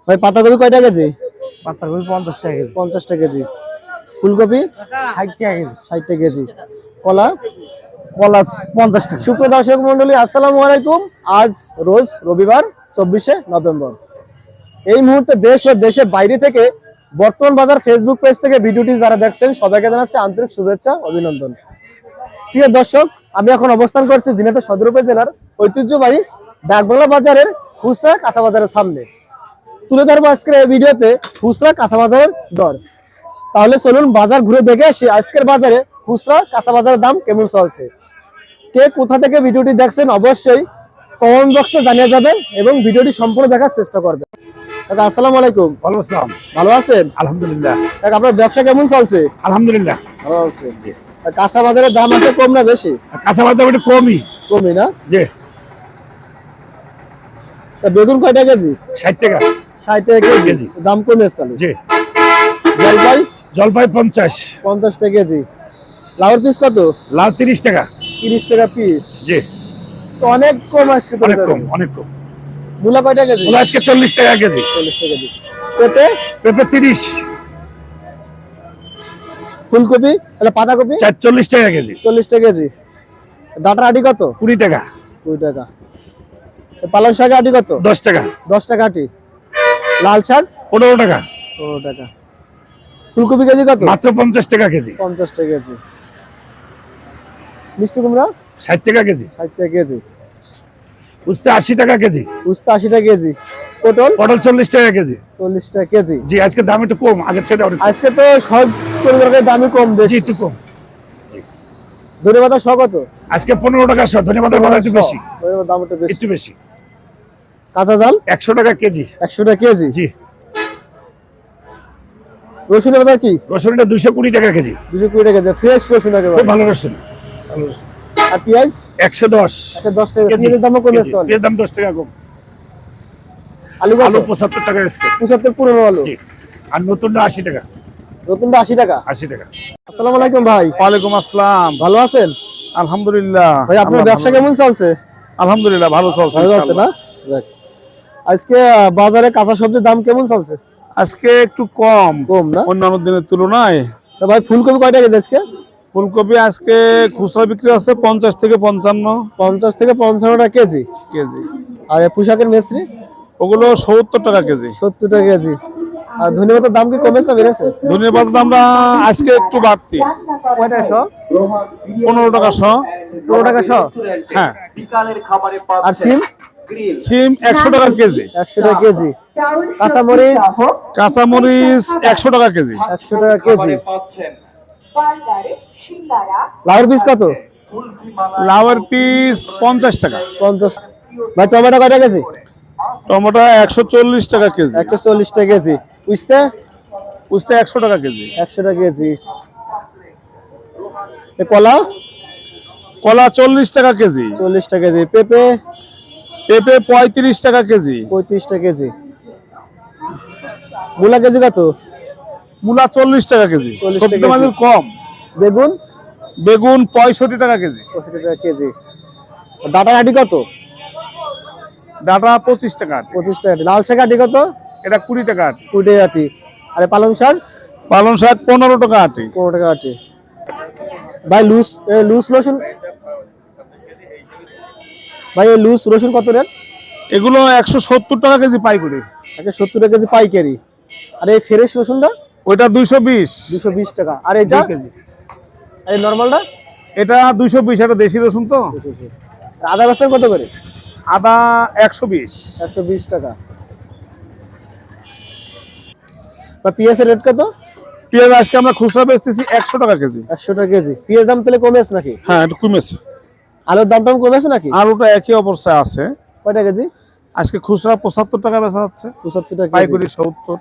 ভাই পাতাকপি কয়টা কেজি? পাতাকপি 50 টাকা কেজি। 50 টাকা কেজি। ফুলকপি 60 টাকা কেজি। 60 টাকা কেজি। কলা কলা 50 টাকা। সুপ্রিয় দর্শক মন্ডলী, আসসালামু আলাইকুম। আজ রোজ রবিবার 24শে নভেম্বর। এই মুহূর্তে দেশ ও দেশের বাইরে থেকে বর্তমান বাজার ফেসবুক পেজ থেকে ভিডিওটি যারা দেখছেন সবাইকে জানাচ্ছি আন্তরিক শুভেচ্ছা, অভিনন্দন। প্রিয় দর্শক, আমি এখন অবস্থান করছি ঝিনাইদহ সদর উপজেলার ঐতিহ্যবাহী ডাকবাংলা বাজারের খুচরা কাঁচা বাজারের সামনে। তুলে ধরবো আজকের এই ভিডিওতে খুচরা কাঁচা বাজারের দর। তাহলে চলুন বাজার ঘুরে দেখে আসি আজকের বাজারে খুচরা কাঁচা বাজারের দাম কেমন চলছে। কে কোথা থেকে ভিডিওটি দেখছেন অবশ্যই কমেন্ট বক্সে জানিয়ে যাবেন এবং ভিডিওটি সম্পূর্ণ দেখার চেষ্টা করবেন। কাকা আসসালামু আলাইকুম। ওয়ালাইকুম আসসালাম। ভালো আছেন? আলহামদুলিল্লাহ। কাকা আপনার ব্যবসা কেমন চলছে? আলহামদুলিল্লাহ ভালো আছে। কাঁচা বাজারের দাম আছে কম না বেশি? কাঁচা বাজার একটু কমই। কমই না? জি। বেগুন কয়টা কেজি? 60 টাকা। 60 টাকা কেজি। দাম কমে আসছে। জি। জলপাই? জলপাই 50। 50 টাকা কেজি। লাউর পিস কত? লাউ 30 টাকা। 30 টাকা পিস। জি। তো অনেক কম আজকে তো। অনেক কম, অনেক কম। মূলা কয়টা কেজি? মূলা আজকে 40 টাকা কেজি। 40 টাকা কেজি। পেঁপে? পেঁপে 30। ফুলকপি তাহলে পাতাকপি 40 টাকা কেজি। 40 টাকা কেজি। ডাটার আটি কত? 20 টাকা। 20 টাকা। পালং শাক আটি কত? 10 টাকা। 10 টাকা আটি। লাল শাক 15 টাকা। 15 টাকা। ফুলকপি কেজি কত? মাত্র 50 টাকা কেজি। 50 টাকা কেজি। মিষ্টি কুমড়া 60 টাকা কেজি। 60 টাকা কেজি। উস্তা 80 টাকা কেজি। উস্তা 80 টাকা কেজি। পটল 40 টাকা কেজি। 40 টাকা কেজি। জি, আজকে দাম একটু কম, আগের থেকে অনেক। আজকে তো সব তরকারির দামই কম জি, দেখছি। একটু কম। ধনেপাতা শ কত? আজকে 15 টাকা শ। ধন্যবাদের দাম একটু বেশি। ধনেপাতার দাম একটু বেশি। একটু বেশি। কাঁচা জাল 100 টাকা কেজি। 100 টাকা কেজি। জি। রসুনের বাজার কি? রসুনটা 220 টাকা কেজি। 220 টাকা কেজি। ফ্রেশ রসুন খুব একেবারে। ভালো রসুন। ভালো রসুন। আর পেঁয়াজ 110 একটা 10 টাকা। কেজি। পেঁয়াজের দামও কমে কেজি। আসছে অনেক। পেঁয়াজের দাম 10 টাকা কম। আলু কত? আলু 75 টাকা আজকে। 75 পুরনো আলু। জি। আর নতুনটা 80 টাকা। নতুনটা 80 টাকা। 80 টাকা। আসসালামু আলাইকুম ভাই। ওয়ালাইকুম আসসালাম। ভালো আছেন? আলহামদুলিল্লাহ। ভাই আপনার ব্যবসা কেমন চলছে? আলহামদুলিল্লাহ ভালো চলছে। ভালো চলছে না? যাক। আজকে বাজারে কাঁচা সবজির দাম কেমন চলছে? আজকে একটু কম কম না? অন্যান্য দিনের তুলনায়। তো ভাই ফুলকপি কয়টা কেজি আজকে? ফুলকপি আজকে খুচরা বিক্রি আছে 50 থেকে 55 50 থেকে 55 টাকা কেজি। কেজি। আর এই পোশাকের মেসরি ওগুলো 70 টাকা কেজি। 70 টাকা কেজি। আর ধনেপাতার দাম কি কমেছে না বেড়েছে? ধন্যবাদ। আমরা আজকে একটু বাড়তি কয়টা শ? 15 টাকা শ। 15 টাকা শ। হ্যাঁ। আর সিম সিম 100 টাকা কেজি। 100 টাকা কেজি। কাঁচামরিচ কাঁচামরিচ 100 টাকা কেজি। 100 টাকা কেজি। লাউর পিস কত? লাউয়ের পিস 50 টাকা। 50। ভাই টমেটো কয়টা কেজি? টমেটো 140 টাকা কেজি। 140 টাকা কেজি। উস্তা উস্তা 100 টাকা কেজি। 100 টাকা কেজি। এ কলা কলা 40 টাকা কেজি। 40 টাকা কেজি। পেঁপে পেঁপে 35 টাকা কেজি। 35 টাকা কেজি। মূলা কেজি কত? মূলা 40 টাকা কেজি। 40 টাকা সবজি দাম কম। বেগুন বেগুন 65 টাকা কেজি। 65 টাকা কেজি। ডাটা আটি কত? ডাটা 25 টাকা আটি। 25 টাকা আটি। লাল শাক আটি কত? এটা 20 টাকা আটি। 20 টাকা আটি। আর পালং শাক পালং শাক 15 টাকা আটি। 15 টাকা আটি। ভাই লুজ রসুন ভাই এই লুজ রসুন কত রেট? এগুলো 170 টাকা কেজি পাইকারি। 170 টাকা কেজি পাইকারি। আর এই ফ্রেশ রসুনটা ওইটা 220 220 টাকা। আর এটা কেজি। এই নরমালটা এটা 220। এটা দেশি রসুন তো। 220। আদা বেচেন কত করে? আদা 120। 120 টাকা। বা পেঁয়াজের রেট কত? পেঁয়াজ আজকে আমরা খুচরা বেচতেছি 100 টাকা কেজি। 100 টাকা কেজি। পেঁয়াজ দাম তাহলে কমেছে নাকি? হ্যাঁ, একটু কমেছে। আলুর দামটাও কমেছে নাকি? আলুটা একই অবস্থায় আছে। কয়টা কেজি? আজকে খুচরা 75 টাকা বেচা হচ্ছে, 75 টাকা কেজি। পাইকারি 70।